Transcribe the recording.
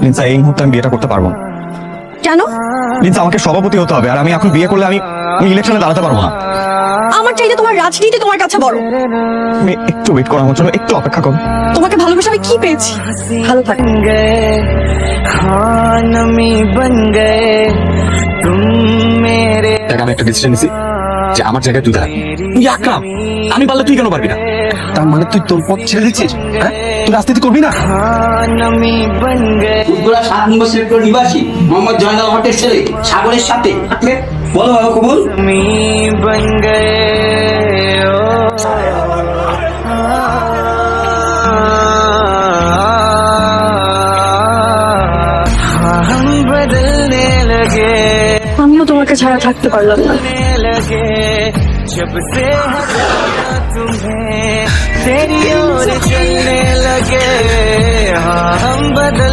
লিনসা, এই মুহূর্তে আমি বিয়েটা করতে পারবো না। কেন? লিনসা, আমাকে সভাপতি হতে হবে, আর আমি এখন বিয়ে করলে আমি ইলেকশনে দাঁড়াতে পারবো না। আমার চাইতে তোমার রাজনীতি তোমার কাছে বড়। তুমি একটু ওয়েট করো, আমার জন্য একটু অপেক্ষা করো। তোমাকে ভালোবেসে আমি কি পেয়েছি? ভালো থাকো। দেখ, আমি একটা ডিসিশন নিছি যে আমার জায়গায় তুই থাকবি। তুই আকরাম, আমি পারলে তুই কেন পারবি না? তার মানে তুই তোর পথ ছেড়ে দিচ্ছিস? হ্যাঁ, তুই রাজনীতি করবি না? উত্তরা 7 নম্বর সেক্টর নিবাসী মোহাম্মদ জয়নাল হকের ছেলে সাগরের সাথে থাকলে বলো বাবা কবুল। আমিও তোমাকে ছাড়া থাকতে পারলাম না। जब से हटाया तुम्हें तेरी ओर चलने लगे, हाँ हम बदल